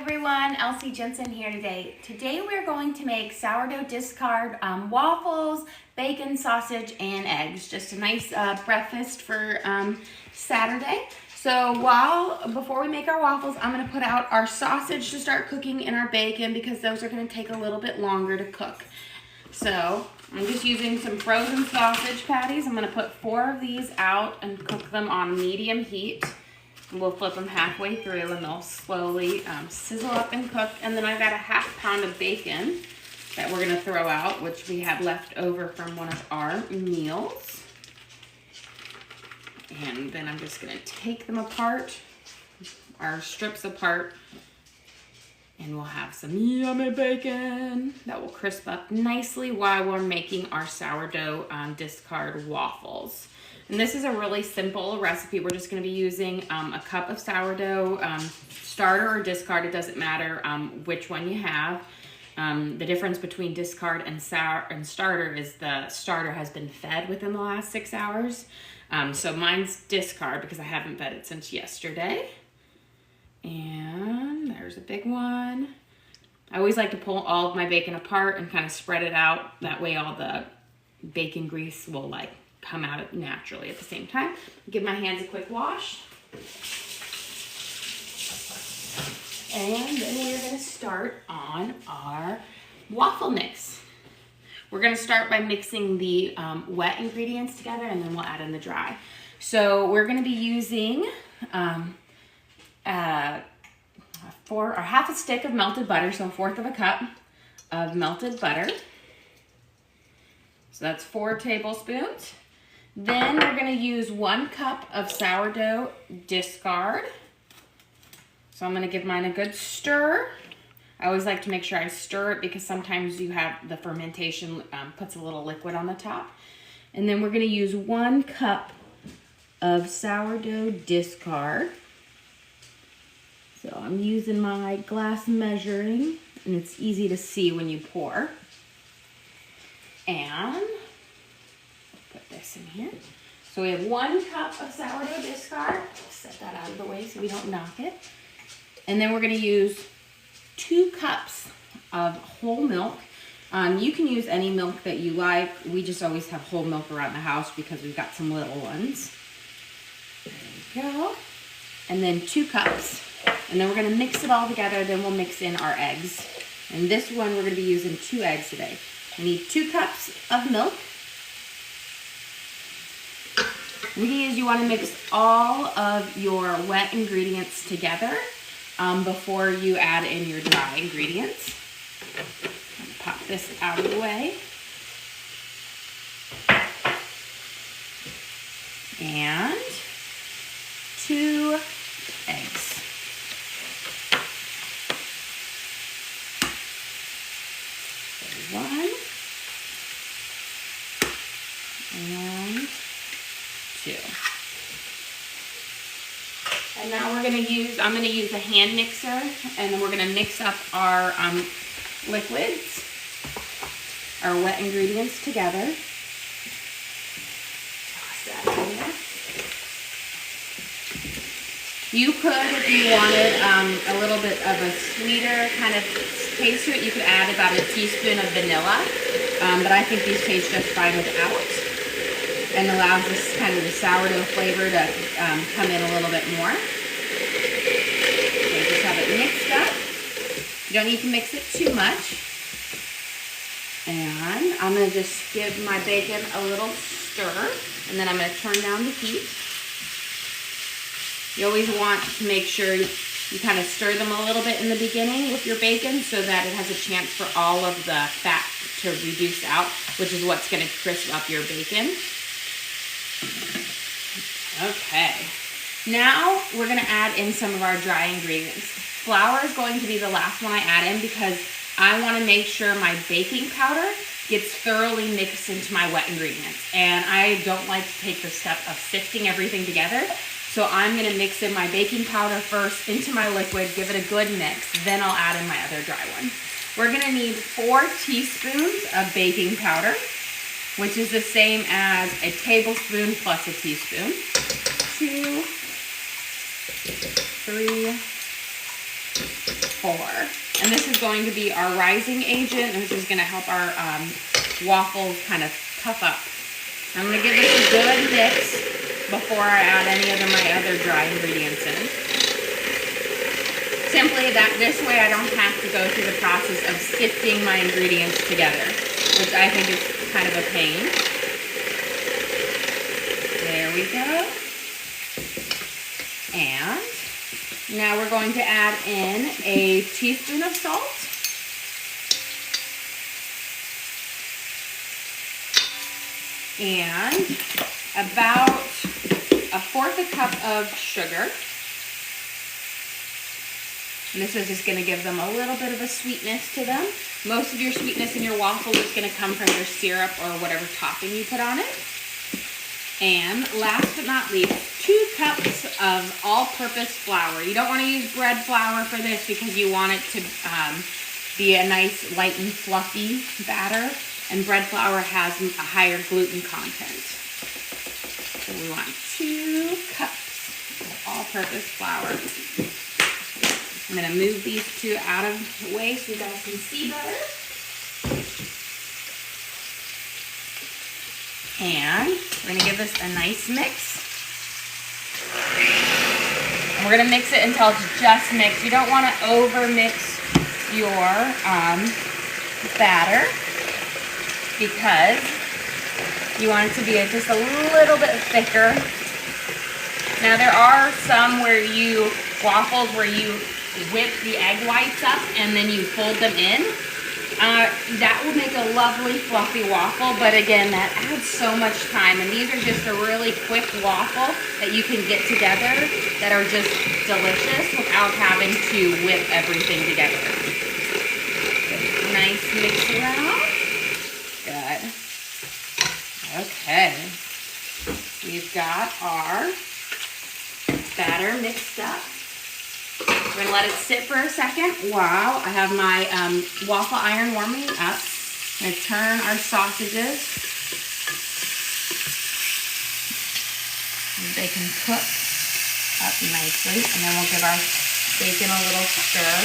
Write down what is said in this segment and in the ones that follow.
everyone, Elsie Jensen here today. Today we're going to make sourdough discard waffles, bacon, sausage, and eggs. Just a nice breakfast for Saturday. So before we make our waffles, I'm going to put out our sausage to start cooking and our bacon because those are going to take a little bit longer to cook. So I'm just using some frozen sausage patties. I'm going to put 4 of these out and cook them on medium heat. We'll flip them halfway through and they'll slowly sizzle up and cook. And then I've got a ½ pound of bacon that we're gonna throw out, which we had left over from one of our meals. And then I'm just gonna take them apart, our strips apart, and we'll have some yummy bacon that will crisp up nicely while we're making our sourdough discard waffles. And this is a really simple recipe. We're just going to be using a cup of sourdough, starter or discard. It doesn't matter which one you have. The difference between discard and starter is the starter has been fed within the last 6 hours. So mine's discard because I haven't fed it since yesterday. And there's a big one. I always like to pull all of my bacon apart and kind of spread it out. That way all the bacon grease will come out naturally at the same time. Give my hands a quick wash. And then we're gonna start on our waffle mix. We're gonna start by mixing the wet ingredients together and then we'll add in the dry. So we're gonna be using half a stick of melted butter, so 1/4 cup of melted butter. So that's 4 tablespoons. Then we're going to use 1 cup of sourdough discard. So I'm going to give mine a good stir. I always like to make sure I stir it because sometimes you have the fermentation puts a little liquid on the top. And then we're going to use 1 cup of sourdough discard. So I'm using my glass measuring and it's easy to see when you pour. And put this in here. So we have 1 cup of sourdough discard. Set that out of the way so we don't knock it. And then we're going to use 2 cups of whole milk. You can use any milk that you like. We just always have whole milk around the house because we've got some little ones. There we go. And then 2 cups. And then we're going to mix it all together. Then we'll mix in our eggs. And this one we're going to be using 2 eggs today. We need 2 cups of milk. You want to mix all of your wet ingredients together before you add in your dry ingredients. I'm going to pop this out of the way. And 2 eggs. So 1 and 2. And now I'm going to use a hand mixer and then we're going to mix up our liquids, our wet ingredients together. Toss that in there. You could, if you wanted a little bit of a sweeter kind of taste to it, you could add about a teaspoon of vanilla, but I think these taste just fine without. And allows this kind of the sourdough flavor to come in a little bit more. Okay, just have it mixed up. You don't need to mix it too much. And I'm going to just give my bacon a little stir. And then I'm going to turn down the heat. You always want to make sure you kind of stir them a little bit in the beginning with your bacon so that it has a chance for all of the fat to reduce out, which is what's going to crisp up your bacon. Okay, now we're going to add in some of our dry ingredients. Flour is going to be the last one I add in because I want to make sure my baking powder gets thoroughly mixed into my wet ingredients. And I don't like to take the step of sifting everything together. So I'm going to mix in my baking powder first into my liquid, give it a good mix, then I'll add in my other dry one. We're going to need 4 teaspoons of baking powder, which is the same as a tablespoon plus a teaspoon. 2, 3, 4. And this is going to be our rising agent. This is going to help our waffles kind of puff up. I'm going to give this a good mix before I add any of my other dry ingredients in. Simply this way I don't have to go through the process of sifting my ingredients together, which I think is kind of a pain. There we go. And now we're going to add in a teaspoon of salt. And about 1/4 cup of sugar. And this is just going to give them a little bit of a sweetness to them. Most of your sweetness in your waffle is going to come from your syrup or whatever topping you put on it. And last but not least, 2 cups of all-purpose flour. You don't want to use bread flour for this because you want it to be a nice light and fluffy batter. And bread flour has a higher gluten content. So we want 2 cups of all-purpose flour. I'm going to move these 2 out of the way so you guys can see better. And we're going to give this a nice mix. And we're going to mix it until it's just mixed. You don't want to over mix your batter because you want it to be just a little bit thicker. Now there are some waffles where you whip the egg whites up and then you fold them in. That will make a lovely fluffy waffle, but again, that adds so much time. And these are just a really quick waffle that you can get together that are just delicious without having to whip everything together. Nice mix around. Good. Okay. We've got our batter mixed up. We're going to let it sit for a second while I have my waffle iron warming up. I'm going to turn our sausages. They can cook up nicely, and then we'll give our bacon a little stir.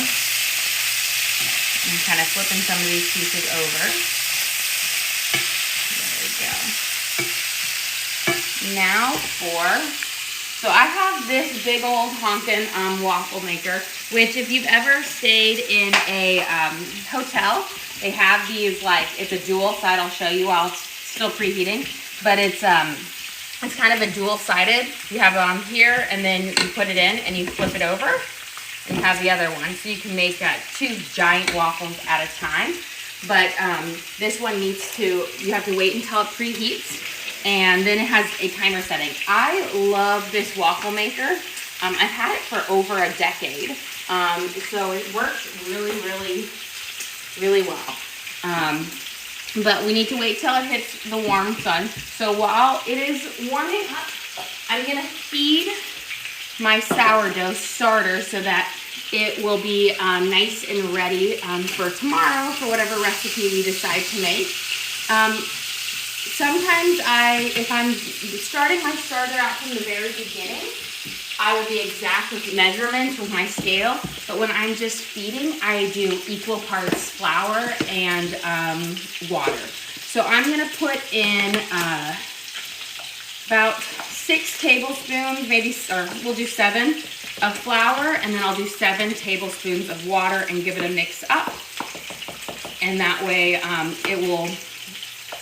And kind of flipping some of these pieces over. There we go. Now so I have this big old honkin' waffle maker, which if you've ever stayed in a hotel, they have these, it's a dual side. I'll show you while it's still preheating, but it's kind of a dual sided. You have it on here and then you put it in and you flip it over and you have the other one. So you can make 2 giant waffles at a time. But this one you have to wait until it preheats. And then it has a timer setting. I love this waffle maker. I've had it for over a decade. So it works really, really, really well. But we need to wait till it hits the warm sun. So while it is warming up, I'm gonna feed my sourdough starter so that it will be nice and ready for tomorrow for whatever recipe we decide to make. Sometimes if I'm starting my starter out from the very beginning, I will be exact with measurements with my scale. But when I'm just feeding, I do equal parts flour and water. So I'm going to put in about 6 tablespoons, or we'll do 7 of flour, and then I'll do 7 tablespoons of water and give it a mix up. And that way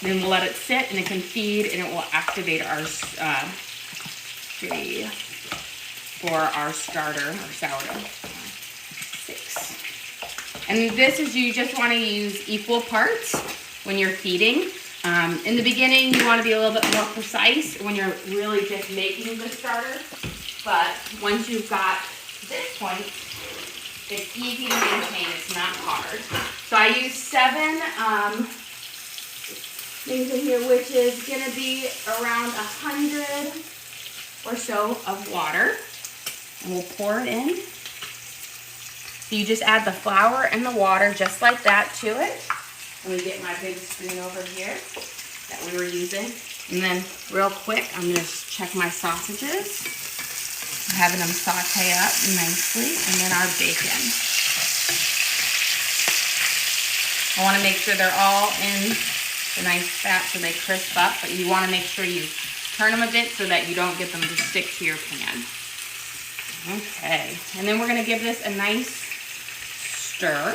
then we'll let it sit and it can feed and it will activate our for our starter or sourdough. 6. And this is, you just want to use equal parts when you're feeding. In the beginning, you want to be a little bit more precise when you're really just making the starter. But once you've got this point, it's easy to maintain. It's not hard. So I use 7 things in here, which is going to be around 100 or so of water. And we'll pour it in. So you just add the flour and the water just like that to it. Let me get my big spoon over here that we were using. And then real quick, I'm going to check my sausages. I'm having them saute up nicely. And then our bacon. I want to make sure they're all in the nice fat so they crisp up, but you want to make sure you turn them a bit so that you don't get them to stick to your pan. Okay, and then we're going to give this a nice stir,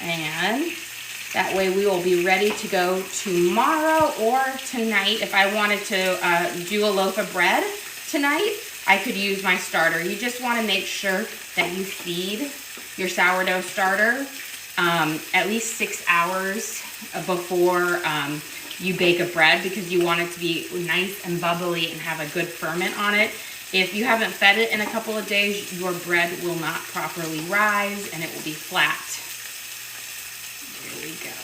and that way we will be ready to go tomorrow or tonight. If I wanted to do a loaf of bread tonight, I could use my starter. You just want to make sure that you feed your sourdough starter at least 6 hours before you bake a bread, because you want it to be nice and bubbly and have a good ferment on it. If you haven't fed it in a couple of days, your bread will not properly rise and it will be flat. There we go.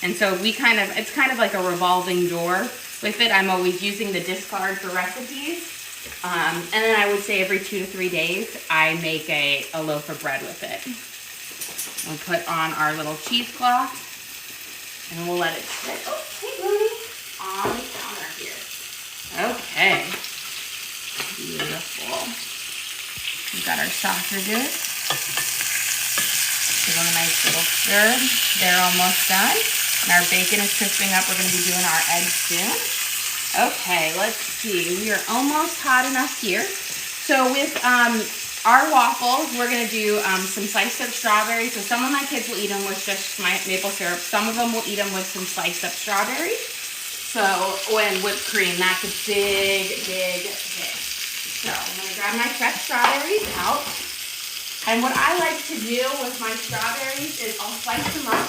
And so it's kind of like a revolving door with it. I'm always using the discard for recipes. And then I would say every 2 to 3 days, I make a loaf of bread with it. We'll put on our little cheesecloth and we'll let it sit. Oh, hey, Mooney, on the counter here. Okay. Beautiful. We've got our sausages. Give them a nice little stir. They're almost done. And our bacon is crisping up. We're going to be doing our eggs soon. Okay, let's see. We are almost hot enough here. So with our waffles, we're going to do some sliced up strawberries. So some of my kids will eat them with just my maple syrup. Some of them will eat them with some sliced up strawberries. So, and whipped cream. That's a big, big hit. So I'm going to grab my fresh strawberries out. And what I like to do with my strawberries is I'll slice them up,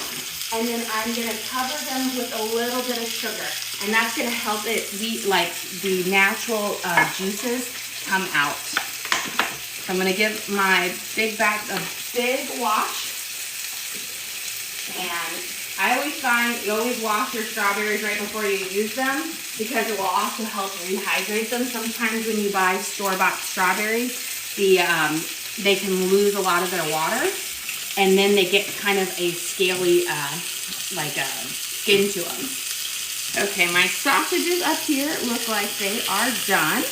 and then I'm going to cover them with a little bit of sugar. And that's going to help it be like the natural juices come out. So I'm going to give my big bag a big wash. And I always find you always wash your strawberries right before you use them, because it will also help rehydrate them. Sometimes when you buy store-bought strawberries, they can lose a lot of their water, and then they get kind of a scaly skin to them. Okay, my sausages up here look like they are done.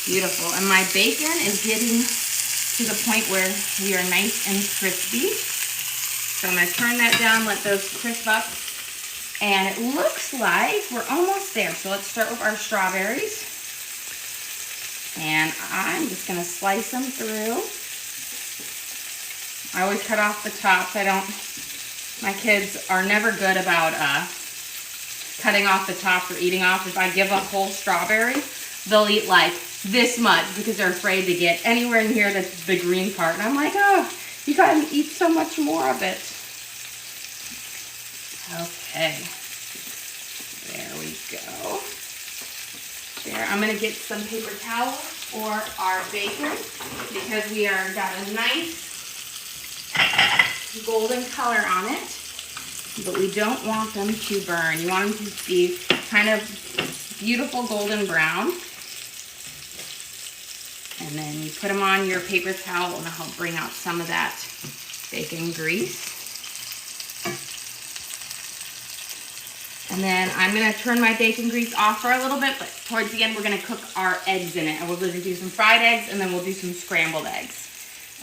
Beautiful. And my bacon is getting to the point where we are nice and crispy. So I'm going to turn that down, let those crisp up. And it looks like we're almost there. So let's start with our strawberries. And I'm just going to slice them through. I always cut off the tops. My kids are never good about cutting off the tops or eating off. If I give a whole strawberry, they'll eat like this much because they're afraid to get anywhere in here that's the green part. And I'm like, oh, you gotta eat so much more of it. Okay, there we go. There, I'm gonna get some paper towel for our bacon because we got a nice golden color on it, but we don't want them to burn. You want them to be kind of beautiful golden brown. And then you put them on your paper towel and it'll help bring out some of that bacon grease. And then I'm going to turn my bacon grease off for a little bit, but towards the end we're going to cook our eggs in it. And we're going to do some fried eggs and then we'll do some scrambled eggs.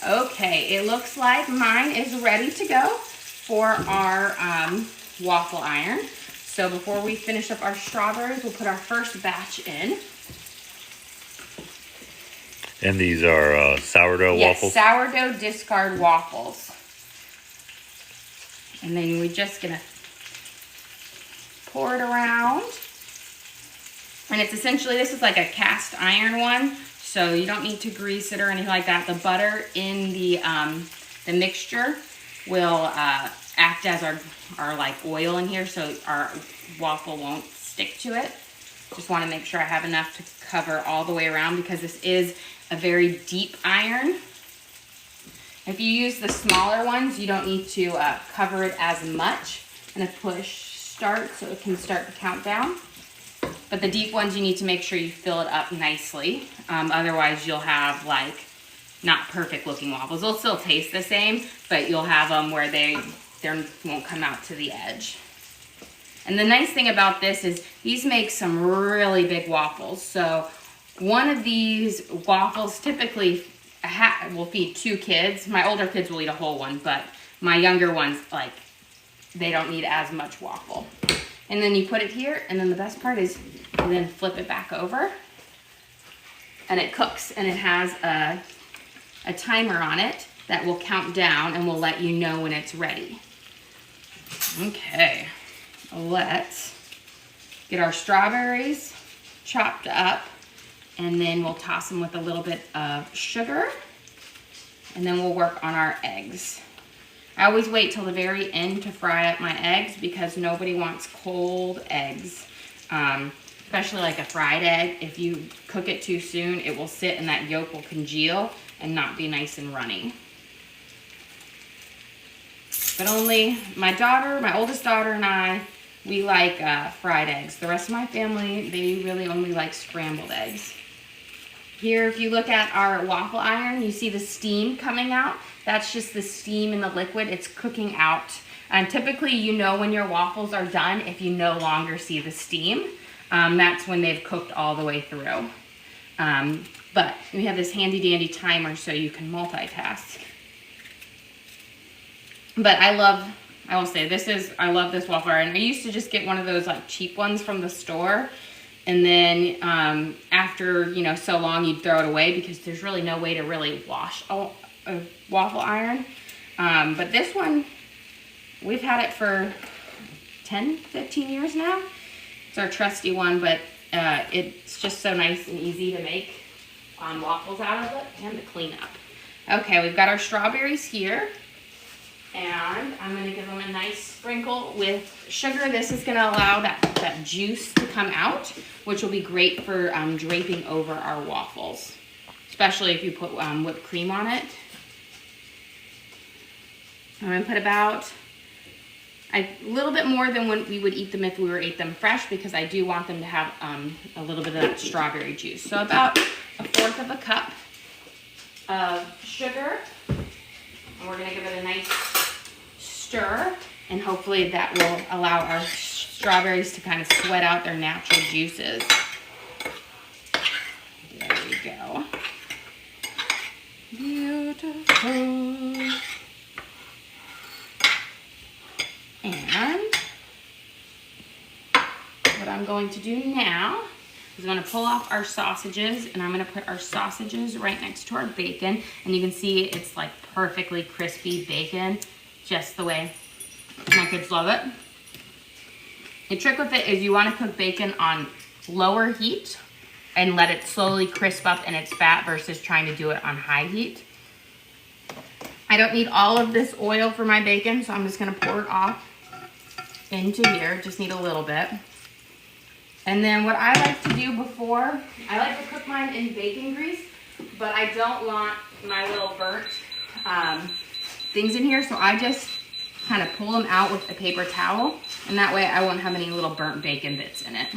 Okay, it looks like mine is ready to go for our waffle iron. So before we finish up our strawberries, we'll put our first batch in. And these are sourdough waffles? Yes, sourdough discard waffles. And then we're just going to pour it around. And it's essentially, this is like a cast iron one, so you don't need to grease it or anything like that. The butter in the mixture will act as our like oil in here, so our waffle won't stick to it. Just want to make sure I have enough to cover all the way around because this is a very deep iron. If you use the smaller ones, you don't need to cover it as much. I'm going to push start so it can start the countdown. But the deep ones, you need to make sure you fill it up nicely. Otherwise, you'll have like not perfect looking waffles. They'll still taste the same, but you'll have them where they won't come out to the edge. And the nice thing about this is these make some really big waffles. So one of these waffles typically will feed 2 kids. My older kids will eat a whole one, but My younger ones, like, they don't need as much waffle. And then you put it here, and then the best part is you then flip it back over, and it cooks, and it has a timer on it that will count down and will let you know when it's ready. Okay, let's get our strawberries chopped up, and then we'll toss them with a little bit of sugar, and then we'll work on our eggs. I always wait till the very end to fry up my eggs because nobody wants cold eggs, especially like a fried egg. If you cook it too soon, it will sit and that yolk will congeal and not be nice and runny. But only my daughter, my oldest daughter, and I, we like fried eggs. The rest of my family, they really only like scrambled eggs. Here, if you look at our waffle iron, you see the steam coming out. That's just the steam in the liquid. It's cooking out. And typically, you know when your waffles are done if you no longer see the steam. That's when they've cooked all the way through. But we have this handy dandy timer so you can multitask. But I will say, I love this waffle iron. I used to just get one of those like cheap ones from the store. And then after, so long, you'd throw it away because there's really no way to really wash a waffle iron. But this one, we've had it for 10, 15 years now. It's our trusty one, but it's just so nice and easy to make waffles out of it and to clean up. Okay, we've got our strawberries here. And I'm going to give them a nice sprinkle with sugar. This is going to allow that juice to come out, which will be great for draping over our waffles, especially if you put whipped cream on it. I'm going to put about a little bit more than when we would eat them if we ate them fresh, because I do want them to have a little bit of that strawberry juice. So about 1/4 of a cup of sugar. And we're going to give it a nice stir, and hopefully that will allow our strawberries to kind of sweat out their natural juices. There we go. Beautiful. And what I'm going to do now is I'm going to pull off our sausages, and I'm going to put our sausages right next to our bacon. And you can see it's like perfectly crispy bacon, just the way my kids love it. The trick with it is you want to cook bacon on lower heat and let it slowly crisp up in its fat versus trying to do it on high heat. I don't need all of this oil for my bacon, so I'm just going to pour it off into here. Just need a little bit. And then what I like to do before, I like to cook mine in bacon grease, but I don't want my little burnt things in here, so I just kind of pull them out with a paper towel, and that way I won't have any little burnt bacon bits in it.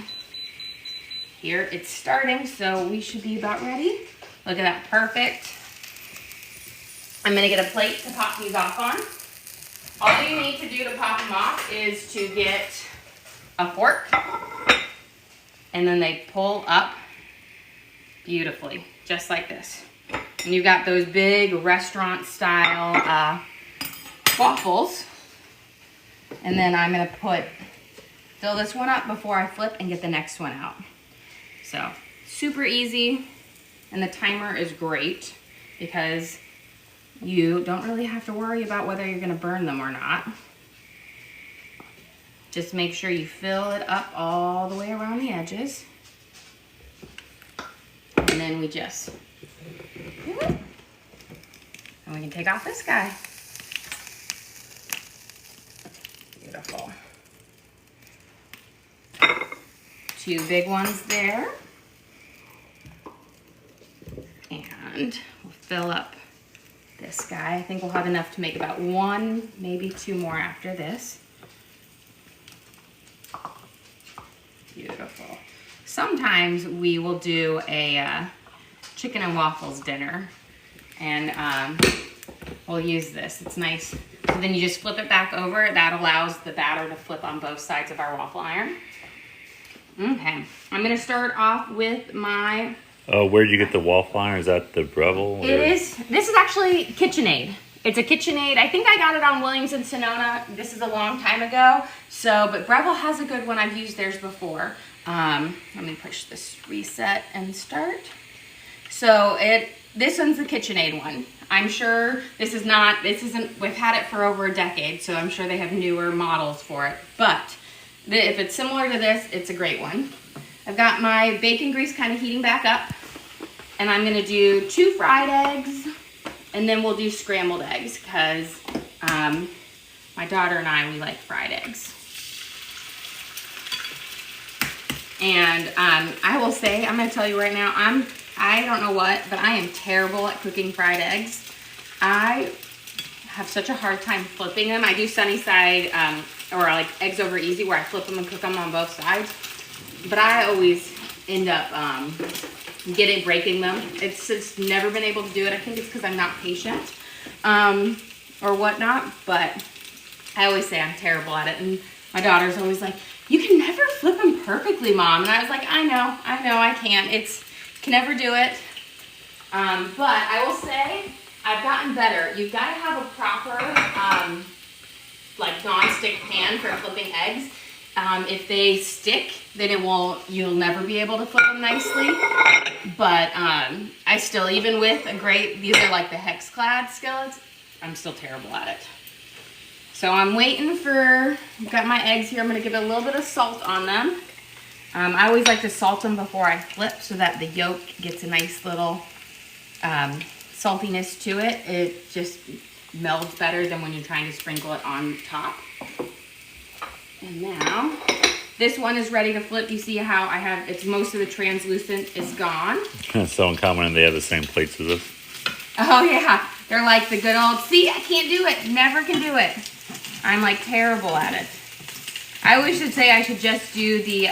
Here it's starting, so we should be about ready. Look at that, perfect. I'm gonna get a plate to pop these off on. All you need to do to pop them off is to get a fork, and then they pull up beautifully, just like this. And you've got those big restaurant style waffles. And then I'm gonna fill this one up before I flip and get the next one out. So super easy, and the timer is great because you don't really have to worry about whether you're gonna burn them or not. Just make sure you fill it up all the way around the edges. And then we just do it. And we can take off this guy. Beautiful. 2 big ones there. And we'll fill up this guy. I think we'll have enough to make about 1, maybe 2 more after this. Beautiful. Sometimes we will do a chicken and waffles dinner, and we'll use this. It's nice. So then you just flip it back over. That allows the batter to flip on both sides of our waffle iron. Okay, I'm gonna start off with my... Where'd you get the waffle iron? Is that the Breville? It is. This is actually KitchenAid. It's a KitchenAid. I think I got it on Williams and Sonoma. This is a long time ago. So, but Breville has a good one. I've used theirs before. Let me push this reset and start. So this one's the KitchenAid one. I'm sure this isn't, we've had it for over a decade, so I'm sure they have newer models for it. But if it's similar to this, it's a great one. I've got my bacon grease kind of heating back up, and I'm gonna do 2 fried eggs, and then we'll do scrambled eggs, because my daughter and we like fried eggs. And I will say, I'm gonna tell you right now, I don't know what, but I am terrible at cooking fried eggs. I have such a hard time flipping them. I do sunny side, or like eggs over easy, where I flip them and cook them on both sides. But I always end up breaking them. It's just never been able to do it. I think it's because I'm not patient, or whatnot. But I always say I'm terrible at it. And my daughter's always like, "You can never flip them perfectly, Mom." And I was like, I know, I can't. Can never do it. But I will say, I've gotten better. You've got to have a proper, like non-stick pan for flipping eggs. If they stick, then you'll never be able to flip them nicely. But I still, even with these are like the hex-clad skillets, I'm still terrible at it. So I'm waiting I've got my eggs here. I'm gonna give it a little bit of salt on them. I always like to salt them before I flip so that the yolk gets a nice little saltiness to it. It just melds better than when you're trying to sprinkle it on top. And now, this one is ready to flip. You see how most of the translucent is gone. Someone commented they have the same plates as us. Oh yeah, they're like the good old, see, I can't do it, never can do it. I'm like terrible at it. I always should say I should just do the,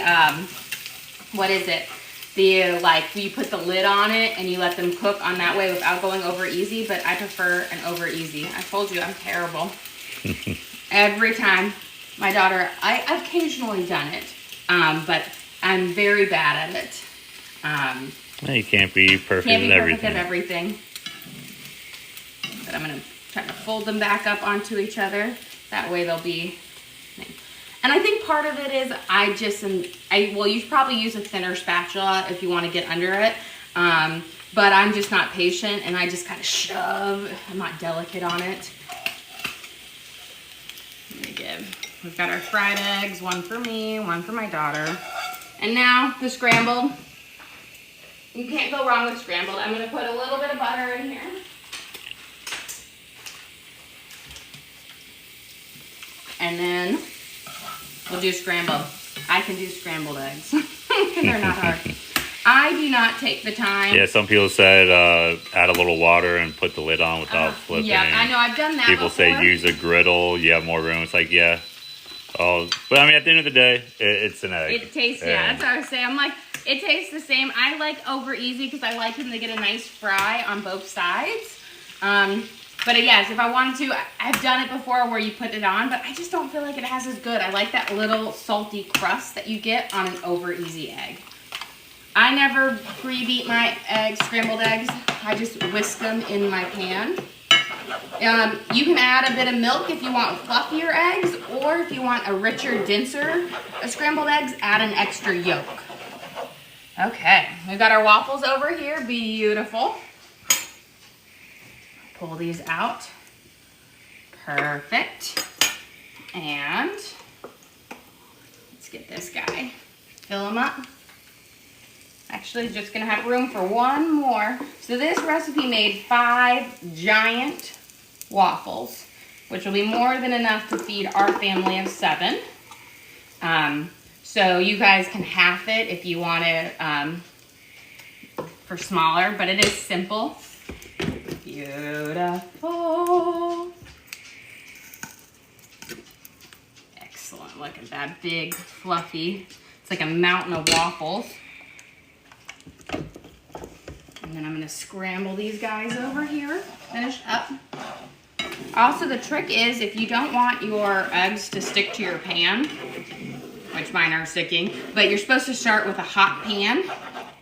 what is it? You put the lid on it and you let them cook on that way without going over easy, but I prefer an over easy. I told you I'm terrible. Every time. My daughter, I've occasionally done it, but I'm very bad at it. You can't be perfect at everything. But I'm going to try to fold them back up onto each other. That way they'll be... And I think part of it is you probably use a thinner spatula if you want to get under it. But I'm just not patient, and I just kind of shove. I'm not delicate on it. We've got our fried eggs, one for me, one for my daughter. And now the scrambled. You can't go wrong with scrambled. I'm going to put a little bit of butter in here. And then we'll do scrambled. I can do scrambled eggs. They're not hard. I do not take the time. Yeah, some people said add a little water and put the lid on without flipping. Yeah, I know. I've done that People before. say use a griddle. You have more room. It's like, yeah. Oh, but I mean, at the end of the day, it's an egg. It tastes, yeah, that's what I was saying. I'm like, it tastes the same. I like over easy because I like them to get a nice fry on both sides. But yes, if I wanted to, I've done it before where you put it on, but I just don't feel like it has as good. I like that little salty crust that you get on an over easy egg. I never pre-beat my scrambled eggs. I just whisk them in my pan. You can add a bit of milk if you want fluffier eggs, or if you want a richer, denser scrambled eggs, add an extra yolk. Okay, we've got our waffles over here. Beautiful. Pull these out. Perfect. And let's get this guy. Fill them up. Actually, just gonna have room for one more. So this recipe made 5 giant waffles, which will be more than enough to feed our family of 7. So you guys can half it if you want it for smaller, but it is simple. Beautiful. Excellent. Look at that big, fluffy. It's like a mountain of waffles. And then I'm going to scramble these guys over here, finish up. Also, the trick is if you don't want your eggs to stick to your pan, which mine are sticking, but you're supposed to start with a hot pan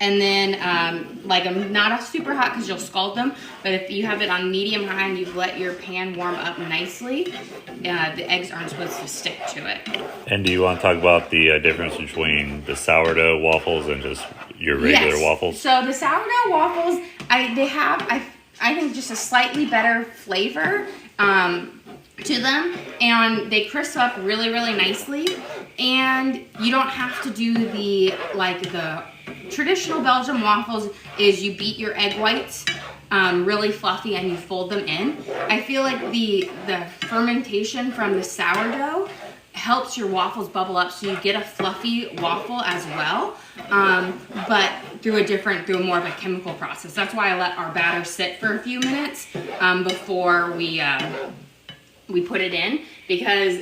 And then, like, not a super hot because you'll scald them, but if you have it on medium high and you've let your pan warm up nicely, the eggs aren't supposed to stick to it. And do you want to talk about the difference between the sourdough waffles and just your regular waffles? So the sourdough waffles, I think just a slightly better flavor to them, and they crisp up really, really nicely, and you don't have to do the traditional Belgian waffles is you beat your egg whites really fluffy and you fold them in. I feel like the fermentation from the sourdough helps your waffles bubble up so you get a fluffy waffle as well, but through more of a chemical process. That's why I let our batter sit for a few minutes before we put it in, because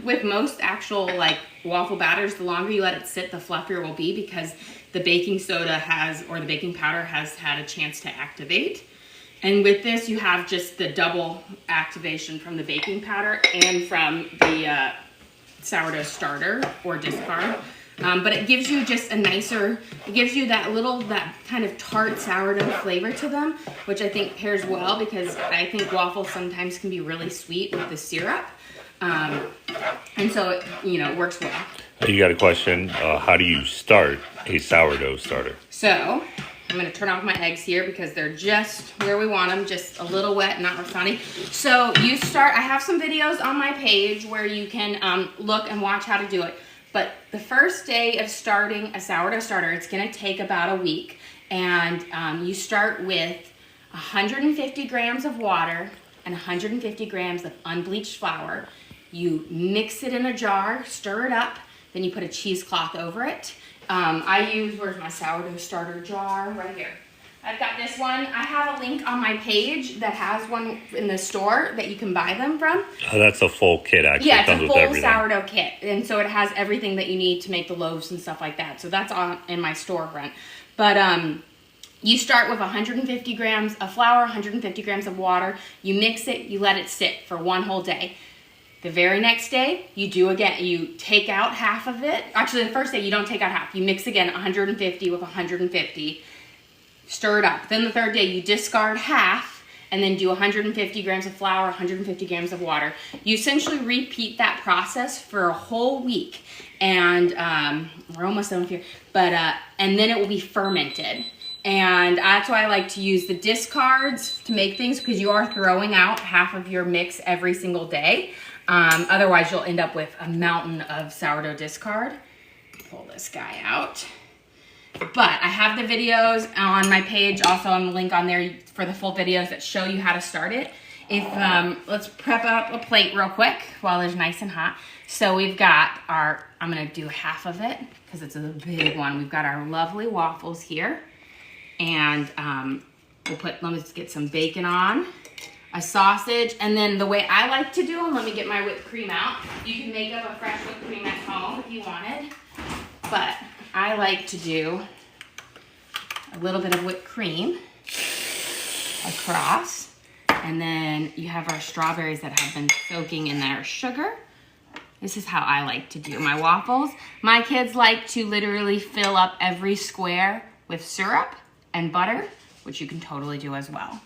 with most actual like waffle batters, the longer you let it sit, the fluffier it will be, because the baking soda or the baking powder has had a chance to activate. And with this, you have just the double activation from the baking powder and from the sourdough starter or discard. But it gives you just it gives you that kind of tart sourdough flavor to them, which I think pairs well, because I think waffles sometimes can be really sweet with the syrup. And so it works well. You got a question, how do you start a sourdough starter? So I'm going to turn off my eggs here because they're just where we want them, just a little wet, not runny. So I have some videos on my page where you can look and watch how to do it. But the first day of starting a sourdough starter, it's going to take about a week. And you start with 150 grams of water and 150 grams of unbleached flour. You mix it in a jar, stir it up, then you put a cheesecloth over it. Where's my sourdough starter jar? Right here. I've got this one. I have a link on my page that has one in the store that you can buy them from. Oh, that's a full kit, actually. Yeah, it's a full sourdough kit. And so it has everything that you need to make the loaves and stuff like that. So that's in my storefront. But you start with 150 grams of flour, 150 grams of water. You mix it, you let it sit for one whole day. The very next day, you take out half of it. Actually, the first day, you don't take out half. You mix again 150 with 150. Stir it up. Then the third day, you discard half and then do 150 grams of flour, 150 grams of water. You essentially repeat that process for a whole week. And we're almost done here. And then it will be fermented. And that's why I like to use the discards to make things, because you are throwing out half of your mix every single day. Otherwise, you'll end up with a mountain of sourdough discard. Pull this guy out. But I have the videos on my page, also on the link on there for the full videos that show you how to start it. Let's prep up a plate real quick while it's nice and hot. So we've got I'm gonna do half of it because it's a big one. We've got our lovely waffles here. And let me just get some bacon on, a sausage, and then the way I like to do them, let me get my whipped cream out. You can make up a fresh whipped cream at home if you wanted, but I like to do a little bit of whipped cream across, and then you have our strawberries that have been soaking in their sugar. This is how I like to do my waffles. My kids like to literally fill up every square with syrup and butter, which you can totally do as well.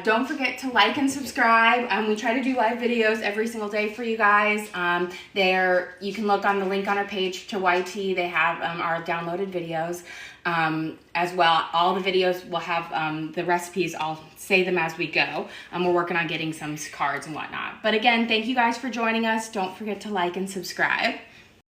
Don't forget to like and subscribe. We try to do live videos every single day for you guys. You can look on the link on our page to YT. They have our downloaded videos as well. All the videos will have the recipes. I'll say them as we go. We're working on getting some cards and whatnot. But again, thank you guys for joining us. Don't forget to like and subscribe.